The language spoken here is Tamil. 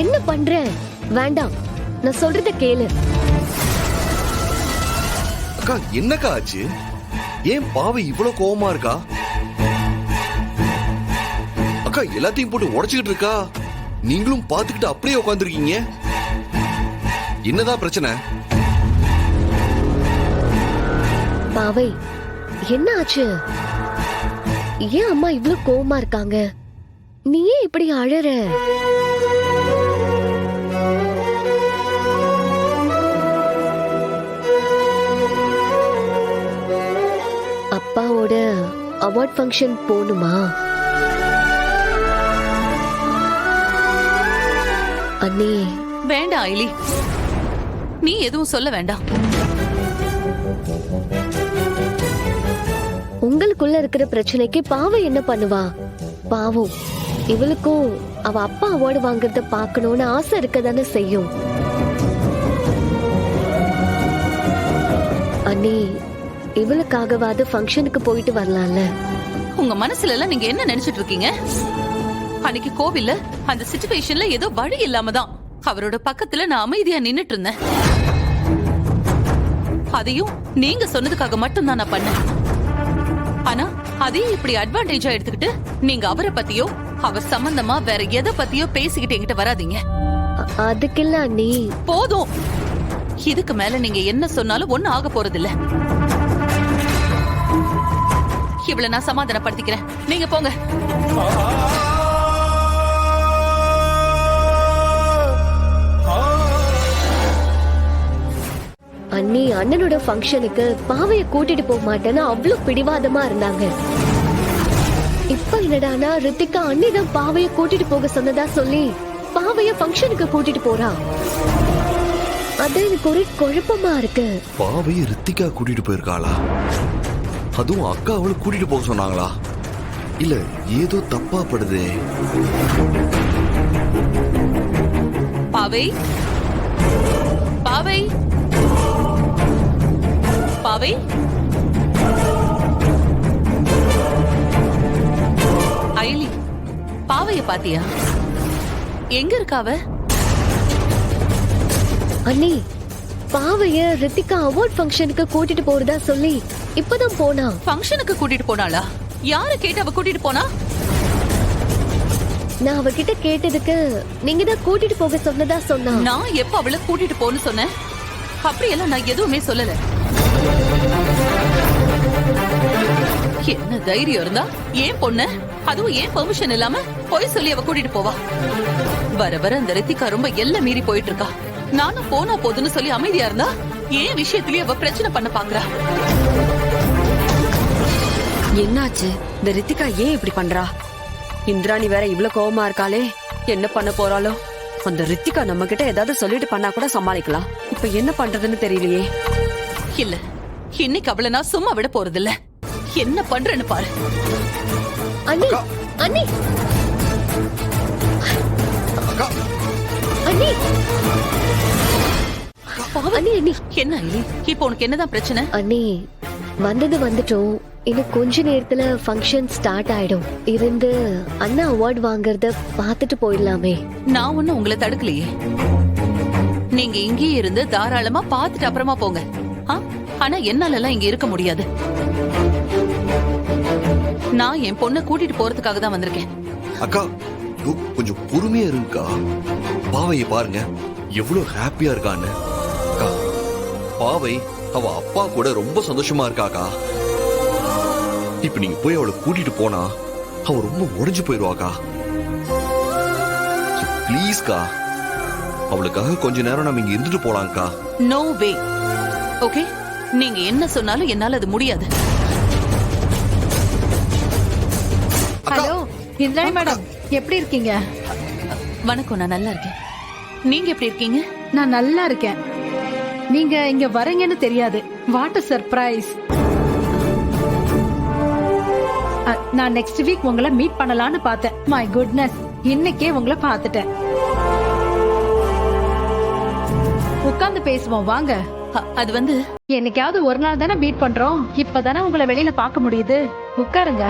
என்ன பண்ற? வேண்டாம், நான் சொல்றத கேளு. அக்கா என்னக்கா ஆச்சு? ஏன் பாவை இவ்வளவு கோவமா இருக்கா? அக்கா எல்லாத்தையும் போட்டு உடைச்சுக்கிட்டு இருக்கா. நீங்களும் பாத்துக்கிட்டு அப்படியே உட்காந்துருக்கீங்க. என்னதான் பிரச்சனை? பாவை, என்ன ஆச்சு? ஏன் அம்மா இவ்வளவு கோவமா இருக்காங்க? நீ ஏன் இப்படி அழற? அப்பாவோட அவார்ட் ஃபங்க்ஷன் போணுமா? அண்ணே வேண்டாம் ஐலி, நீ எதுவும் சொல்ல வேண்டாம். உங்களுக்குள்ள இருக்கிற பிரச்சனைக்கு பாவை என்ன பண்ணுவா? பாவம், இவளுக்கும் அவ அப்பா அவார்டு வாங்குறத பாக்கணும்னு ஆசை இருக்கதானே செய்யும். அண்ணே, இவளுக்காகவாது ஃபங்க்ஷனுக்கு போயிட்டு வரலாம்ல. உங்க மனசுல எல்லாம் நீங்க என்ன நினைச்சிட்டு இருக்கீங்க? அன்னைக்கு கோவில்ல அந்த சிச்சுவேஷன்ல ஏதோ வழி இல்லாம தான் அவரோட பக்கத்துல நான் அமைதியா நின்னுட்டு இருந்தேன். அதையும் நீங்க சொன்னதுக்காக மட்டும் தான் நான் பண்ணேன். ஆனா அதையும் இப்படி அட்வான்டேஜா எடுத்துக்கிட்டு நீங்க அவரை பத்தியோ அவர் சம்பந்தமா வேற எதை பத்தியோ பேசிக்கிட்டு என்கிட்ட வராதீங்க. அதுக்கில்ல அண்ணி. போதும், இதுக்கு மேல நீங்க என்ன சொன்னாலும் ஒண்ணு ஆக போறது இல்ல. இவ்வளவு நான் சமாதானப்படுத்திக்கிறேன், நீங்க போங்க. அண்ணி அண்ணனோட ஃபங்க்ஷனுக்கு பாவைய கூட்டிட்டு போக மாட்டேன்னு அவ்வளவு பிடிவாதமா இருந்தாங்க. இப்ப என்னடானா ரித்திகா அண்ணி தான் பாவைய கூட்டிட்டு போக சொன்னதா சொல்லி பாவைய ஃபங்க்ஷனுக்கு கூட்டிட்டு போறா. அது எனக்கு ஒரு குழப்பமா இருக்கு. பாவையை ரித்திகா கூட்டிட்டு போயிருக்காளா? அதுவும் அக்கா அவளை கூட்டிட்டு போக சொன்னாங்களா? இல்ல ஏதோ தப்பா படுது. பாவை, பாவை, பாவை, ஐலி, பாவைய பாத்தியா? எங்க இருக்காவ? அண்ணி, பாவைய ரித்திகா அவார்ட் ஃபங்க்ஷனுக்கு கூட்டிட்டு போறதா சொல்லி இப்பதான் போனா. ஃபங்க்ஷனுக்கு கூட்டிட்டு போனாளா? யார கேட்டு அவ கூட்டிட்டு போனா? நான் அவகிட்ட கேட்டதுக்கு நீங்க தான் கூட்டிட்டு போக சொன்னதா சொன்னா. நான் எப்ப அவளை கூட்டிட்டு போன்னு சொன்னேன்? அப்படியெல்லாம் நான் எதுவுமே சொல்லல. என்ன தைரியம் இருந்தா ஏன் பொண்ண, அதுவும் ஏன் பெர்மிஷன் இல்லாம போய் சொல்லி அவ கூட்டிட்டு போவா? வர வர அந்த ரித்திகா ரொம்ப எல்லை மீறி போயிட்டு இருக்கா. நானும் போனா போதுன்னு சொல்லி அமைதியா இருந்தா ஏன் விஷயத்திலேயே அவ பிரச்சனை பண்ண பாக்குறா. என்னாச்சு? இந்த ரித்திகா ஏன் இப்படி பண்றா? இந்திராணி வேற இவ்ளோ கோவமா இருக்காளே, என்ன பண்ண போறாளோ? அந்த ரித்திகா நம்ம கிட்ட ஏதாவது சொல்லிட்டு பண்ணா கூட சமாளிக்கலாம். இப்ப என்ன பண்றதுன்னு தெரியலையே. இல்ல, இன்னைக்கு அவளை நான் சும்மா விட போறது இல்ல. என்ன பண்றேன்னு பாரு. அண்ணி, அண்ணி, அண்ணி, அண்ணி, அண்ணி. என்ன ஐலி, இப்போ உனக்கு என்னதான் பிரச்சனை? அண்ணி, வந்தது வந்துட்டோம். இன்னும் கொஞ்ச நேரத்துல ஃபங்க்ஷன் ஸ்டார்ட் ஆயிடும். இருந்து அண்ணா அவார்ட் வாங்குறத பாத்துட்டு போயிடலாமே. நான் ஒண்ணும் உங்களை தடுக்கலையே. நீங்க இங்கேயே இருந்து தாராளமா பாத்துட்டு அப்புறமா போங்க. ஆனா என்னால எல்லாம் இங்க இருக்க முடியாது. நான் என் பொண்ணை கூட்டிட்டு போறதுக்காக தான் வந்திருக்கேன். அக்கா கொஞ்சம் பொறுமையா இருக்கா. பாவைய பாருங்க எவ்வளவு ஹாப்பியா இருக்கான்னு. அக்கா, பாவை அவ அப்பா கூட ரொம்ப சந்தோஷமா இருக்காக்கா. இப்ப நீங்க போய் அவளை கூட்டிட்டு போனா அவ ரொம்ப உடைஞ்சு போயிருவாக்கா. பிளீஸ்கா, அவளுக்காக கொஞ்ச நேரம் நம்ம இங்க இருந்துட்டு போலாம்க்கா. நோ வே. ஓகே, நீங்க என்ன சொன்னாலும் என்னால அது முடியாது. ஹலோ இந்திராணி மேடம், எப்படி இருக்கீங்க? வணக்கம், நான் நல்லா இருக்கேன். நீங்க எப்படி இருக்கீங்க? நான் நல்லா இருக்கேன். நீங்க இங்க வரீங்கன்னு தெரியாது. What a surprise. நான் நெக்ஸ்ட் வீக் உங்களை மீட் பண்ணலாம்னு பார்த்தேன். மை குட்னஸ், இன்னைக்கே உங்களை பார்த்துட்டேன். உட்கார்ந்து பேசுவோம் வாங்க. அது வந்து என்னைக்காவது ஒரு நாள் தானே மீட் பண்றோம். இப்பதானே உங்களை வெளியில பார்க்க முடியுது. உட்காருங்க.